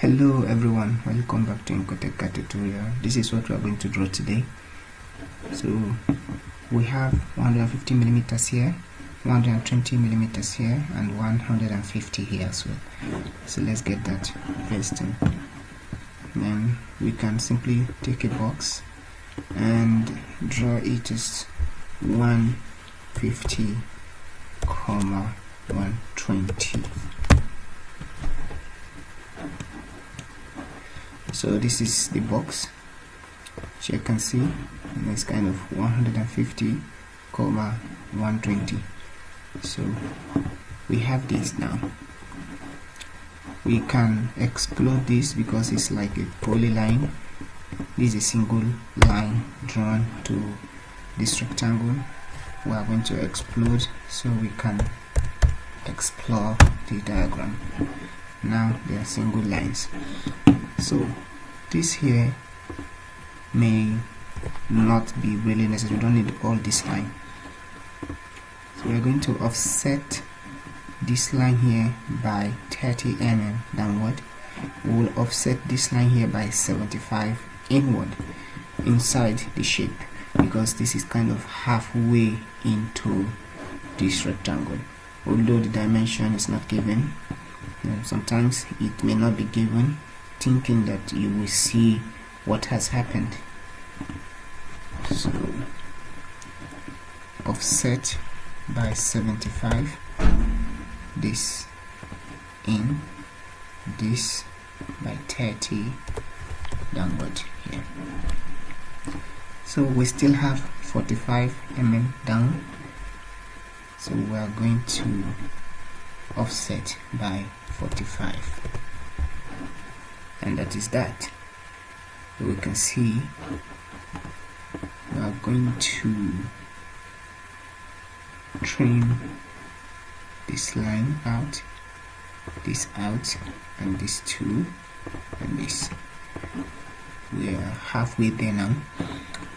Hello everyone, welcome back to AutoCAD tutorial. This is what we are going to draw today. So we have 150 millimeters here, 120 millimeters here, and 150 here as well. So let's get that first thing. Then we can simply take a box and draw it as 150, 120. So this is the box, which you can see, and it's kind of 150, 120. So we have this now. We can explode this because it's like a polyline. This is a single line drawn to this rectangle. We are going to explode so we can explore the diagram. Now they are single lines. So this here may not be really necessary. We don't need all this line. So we're going to offset this line here by 30 mm downward. We'll offset this line here by 75 inward inside the shape, because this is kind of halfway into this rectangle. Although the dimension is not given, sometimes it may not be given, thinking that you will see what has happened. So offset by 75, this in, this by 30 downward here. So we still have 45 mm down, so we are going to offset by 45, and that is that. We can see we are going to trim this line out, this out, and this two, and this. We are halfway there now.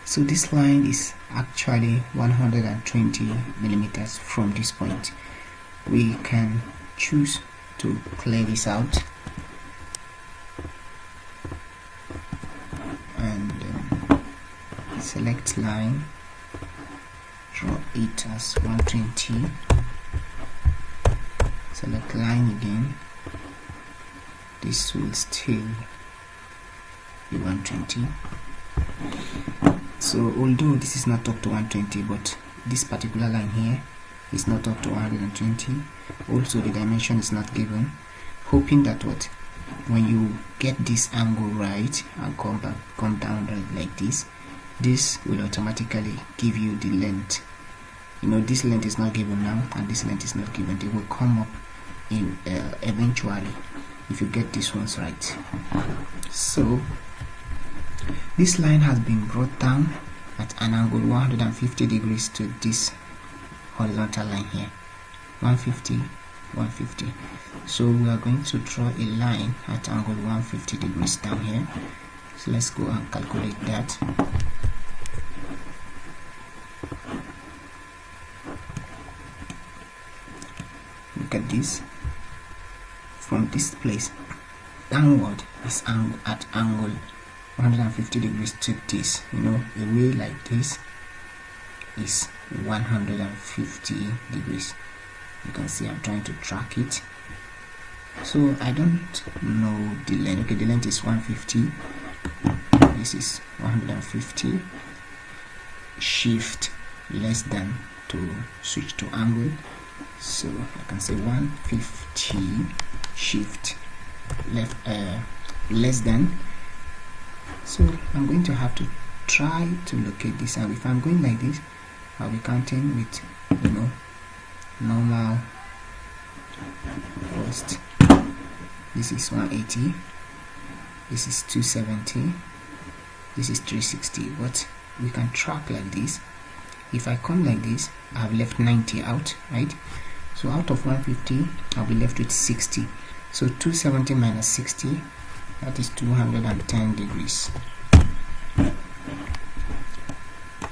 So this line is actually 120 millimeters from this point. We can choose to clear this out and select line, draw it as 120, select line again. This will still be 120. So although this is not up to 120, but this particular line here is not up to 120. Also the dimension is not given, hoping that when you get this angle right and come down like this will automatically give you the length. This length is not given now, and this length is not given. They will come up in eventually if you get these ones right. So this line has been brought down at an angle 150 degrees to this horizontal line here, 150, 150. So we are going to draw a line at angle 150 degrees down here. So let's go and calculate that. Look at this. From this place downward is at angle 150 degrees to this. A way like this is 150 degrees. You can see I'm trying to track it. So I don't know the length. Okay, the length is 150. This is 150. Shift less than to switch to angle. So I can say 150. Shift left less than. So I'm going to have to try to locate this, and if I'm going like this, I'll be counting with normal first. This is 180, this is 270, this is 360. But we can track like this. If I come like this, I've left 90 out, right? So out of 150, I'll be left with 60. So 270 minus 60, that is 210 degrees.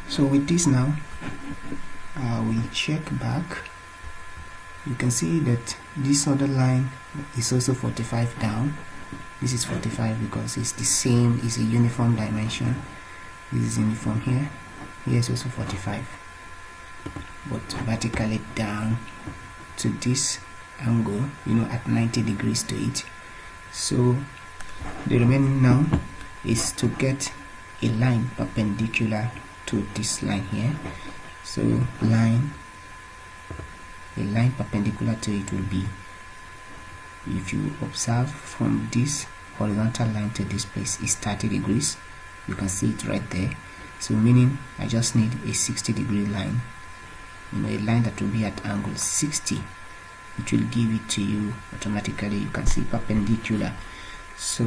So with this now, we check back. You can see that this other line is also 45 down, This is 45 because it's the same, it's a uniform dimension. This is uniform here. Here is also 45, but vertically down to this angle, at 90 degrees to it. So the remaining now is to get a line perpendicular to this line here. So a line perpendicular to it will be, if you observe from this horizontal line to this place, is 30 degrees. You can see it right there. So meaning I just need a 60-degree line, a line that will be at angle 60. It will give it to you automatically. You can see perpendicular. So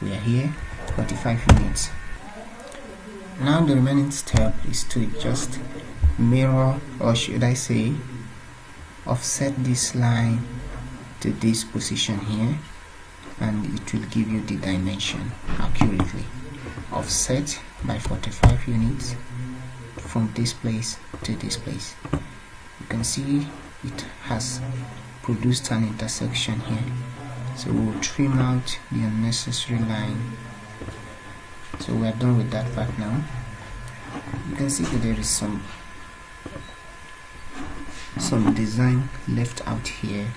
we are here, 45 units. Now the remaining step is to just mirror, or should I say offset this line to this position here, and it will give you the dimension accurately. Offset by 45 units from this place to this place. You can see it has produced an intersection here. So we'll trim out the unnecessary line. So we are done with that part now. You can see that there is some design left out here.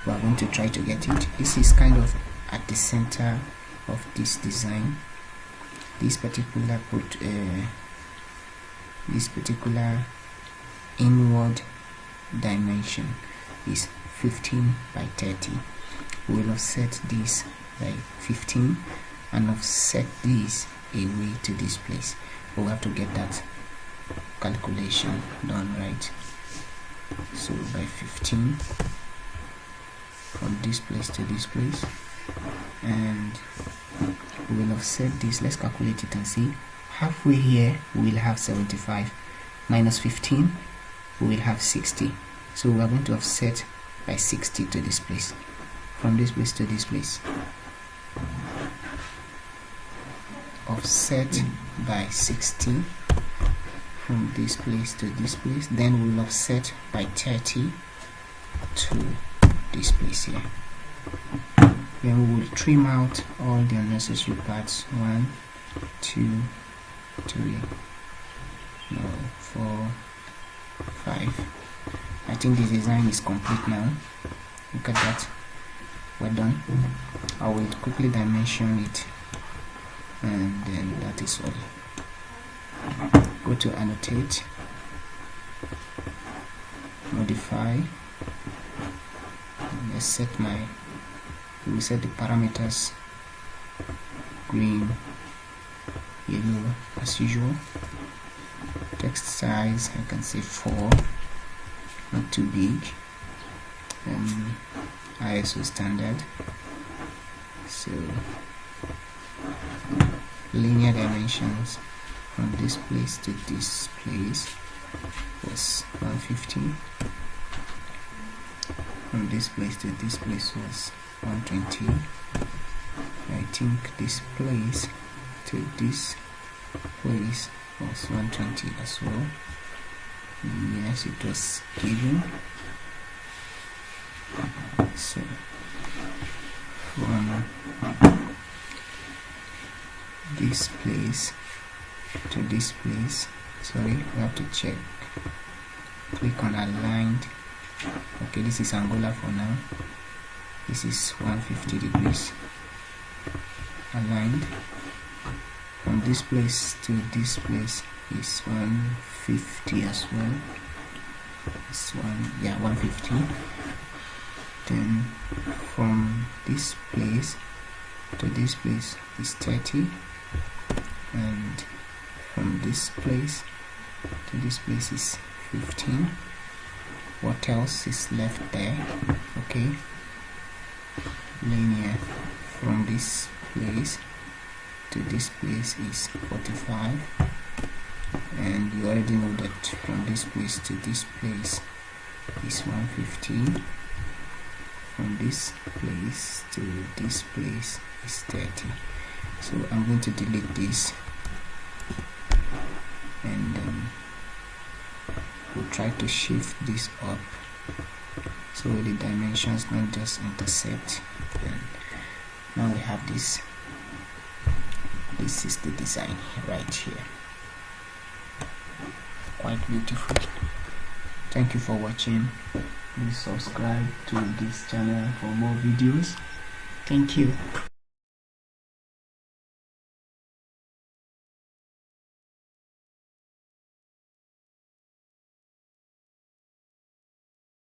We are going to try to get it. This is kind of at the center of this design. This particular inward dimension is 15 by 30. We will offset this by 15 and offset this away to this place. But we have to get that calculation done right. So by 15 from this place to this place, and we will offset this. Let's calculate it and see. Halfway here we will have 75 minus 15, we will have 60. So we are going to offset by 60 to this place, from this place to this place. Offset by 60 from this place to this place. Then we'll offset by 30 to this place here. Then we will trim out all the unnecessary parts. 1, 2, 3, 4, 5. I think the design is complete now. Look at that. We're done. I will quickly dimension it, and then that is all. Go to annotate, modify, and set we set the parameters green, yellow as usual. Text size, I can say 4, not too big. ISO standard. So linear dimensions from this place to this place was 150. From this place to this place was 120. I think this place to this place was 120 as well. Yes, it was given. So from this place to this place, sorry, we have to check, click on aligned. Okay, this is angular for now. This is 150 degrees aligned. From this place to this place is 150 as well. This one, yeah, 150. Then from this place to this place is 30, and from this place to this place is 15. What else is left there? Okay, linear from this place to this place is 45, and you already know that from this place to this place is 150. From this place to this place is 30. So I'm going to delete this, and we'll try to shift this up so the dimensions don't just intersect. and now we have this. This is the design right here. Quite beautiful. Thank you for watching. Please subscribe to this channel for more videos. Thank you.